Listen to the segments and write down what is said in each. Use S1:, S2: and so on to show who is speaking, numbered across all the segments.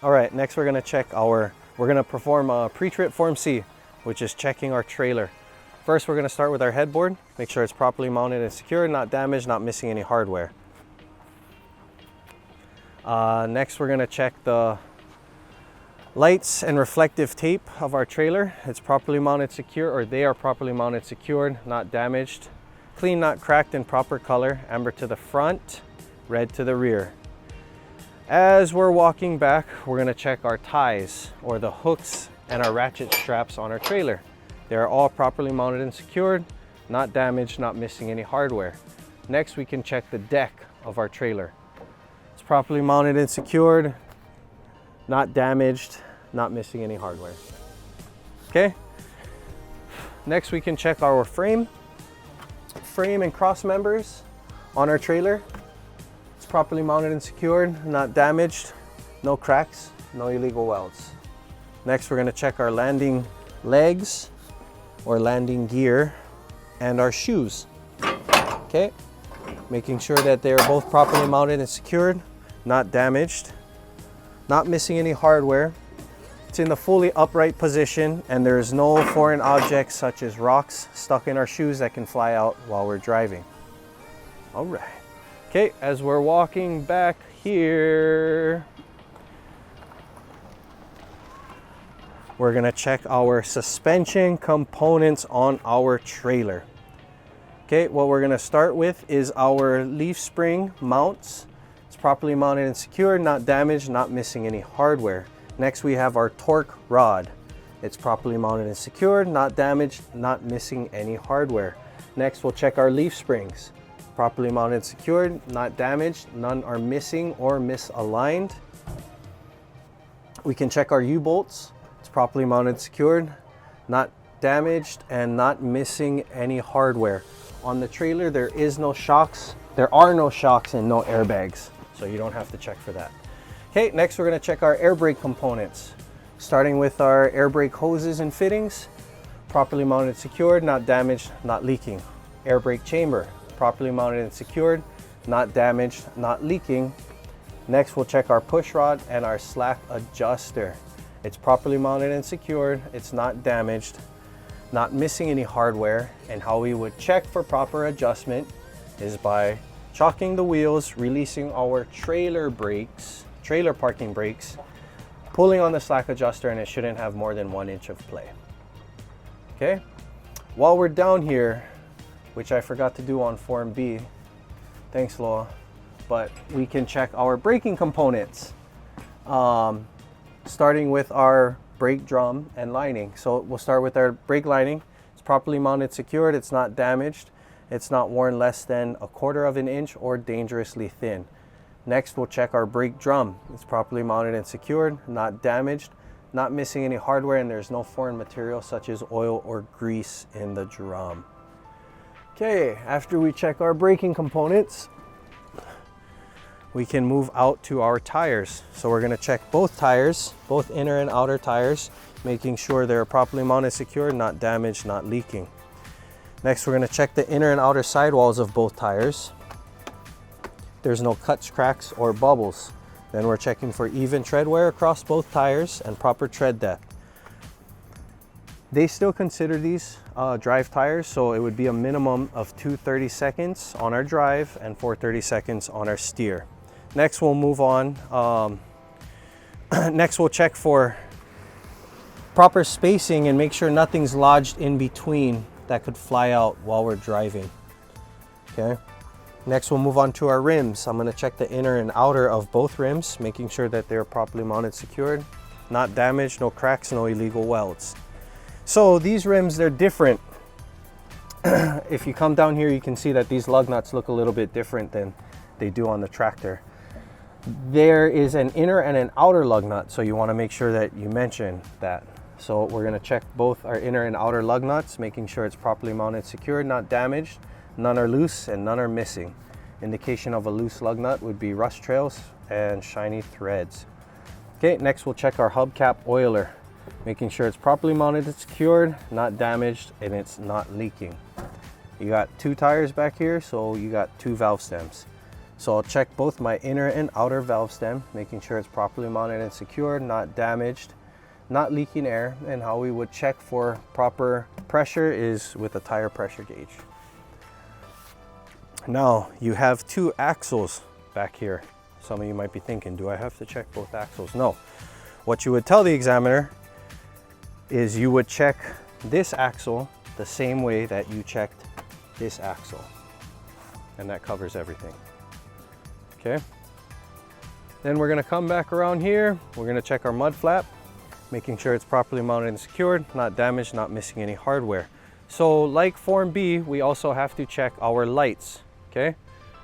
S1: All right, next we're gonna perform a pre-trip Form C, which is checking our trailer. First, we're gonna start with our headboard, make sure it's properly mounted and secured, not damaged, not missing any hardware. Next, we're gonna check the lights and reflective tape of our trailer. It's properly mounted secure, or they are properly mounted secured, not damaged. Clean, not cracked, in proper color, amber to the front, red to the rear. As we're walking back, we're gonna check our ties, or the hooks and our ratchet straps on our trailer. They are all properly mounted and secured, not damaged, not missing any hardware. Next, we can check the deck of our trailer. It's properly mounted and secured, not damaged, not missing any hardware. Okay. Next, we can check our frame and cross members on our trailer. It's properly mounted and secured, not damaged, no cracks, no illegal welds. Next, we're gonna check our landing legs or landing gear and our shoes. Okay, making sure that they are both properly mounted and secured, not damaged, not missing any hardware. It's in the fully upright position, and there is no foreign objects such as rocks stuck in our shoes that can fly out while we're driving. All right. Okay, as we're walking back here, we're gonna check our suspension components on our trailer. Okay, what we're gonna start with is our leaf spring mounts. It's properly mounted and secured, not damaged, not missing any hardware. Next, we have our torque rod. It's properly mounted and secured, not damaged, not missing any hardware. Next, we'll check our leaf springs. Properly mounted and secured, not damaged, none are missing or misaligned. We can check our U-bolts. It's properly mounted and secured, not damaged, and not missing any hardware. On the trailer, there are no shocks and no airbags, so you don't have to check for that. Okay, next we're gonna check our air brake components. Starting with our air brake hoses and fittings, properly mounted and secured, not damaged, not leaking. Air brake chamber, properly mounted and secured, not damaged, not leaking. Next, we'll check our push rod and our slack adjuster. It's properly mounted and secured, it's not damaged, not missing any hardware. And how we would check for proper adjustment is by chalking the wheels, releasing our trailer parking brakes, pulling on the slack adjuster, and it shouldn't have more than 1 inch of play. Okay, while we're down here, which I forgot to do on Form B, thanks Loa, but we can check our braking components, starting with our brake drum and lining. So we'll start with our brake lining. It's properly mounted, secured, it's not damaged, it's not worn less than 1/4 of an inch or dangerously thin. Next, we'll check our brake drum. It's properly mounted and secured, not damaged, not missing any hardware, and there's no foreign material such as oil or grease in the drum. Okay, after we check our braking components, we can move out to our tires. So we're gonna check both tires, both inner and outer tires, making sure they're properly mounted, secured, not damaged, not leaking. Next, we're gonna check the inner and outer sidewalls of both tires. There's no cuts, cracks, or bubbles. Then we're checking for even tread wear across both tires and proper tread depth. They still consider these drive tires, so it would be a minimum of 230 seconds on our drive and 430 seconds on our steer. Next, we'll move on. Next, we'll check for proper spacing and make sure nothing's lodged in between that could fly out while we're driving. Okay. Next, we'll move on to our rims. I'm gonna check the inner and outer of both rims, making sure that they're properly mounted, secured, not damaged, no cracks, no illegal welds. So these rims, they're different. If you come down here, you can see that these lug nuts look a little bit different than they do on the tractor. There is an inner and an outer lug nut, so you wanna make sure that you mention that. So we're gonna check both our inner and outer lug nuts, making sure it's properly mounted, secured, not damaged. None are loose and none are missing. Indication of a loose lug nut would be rust trails and shiny threads. Okay, next we'll check our hubcap oiler, making sure it's properly mounted and secured, not damaged, and it's not leaking. You got 2 tires back here, so you got 2 valve stems. So I'll check both my inner and outer valve stem, making sure it's properly mounted and secured, not damaged, not leaking air. And how we would check for proper pressure is with a tire pressure gauge. Now you have two axles back here. Some of you might be thinking, do I have to check both axles? No. What you would tell the examiner is you would check this axle the same way that you checked this axle. And that covers everything. Okay. Then we're gonna come back around here. We're gonna check our mud flap, making sure it's properly mounted and secured, not damaged, not missing any hardware. So like Form B, we also have to check our lights, okay?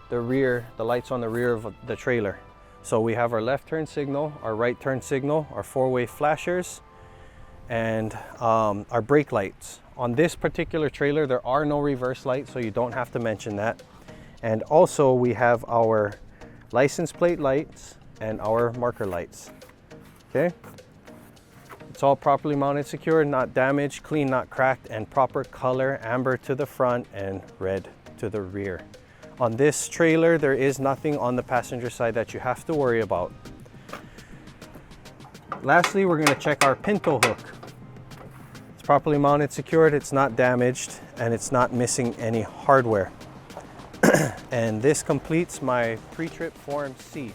S1: The lights on the rear of the trailer. So we have our left turn signal, our right turn signal, our four-way flashers, and our brake lights. On this particular trailer, there are no reverse lights, so you don't have to mention that. And also we have our license plate lights and our marker lights, okay? It's all properly mounted, secure, not damaged, clean, not cracked, and proper color, amber to the front and red to the rear. On this trailer, there is nothing on the passenger side that you have to worry about. Lastly, we're gonna check our pinto hook. It's properly mounted, secured, it's not damaged, and it's not missing any hardware. And this completes my pre-trip Form C.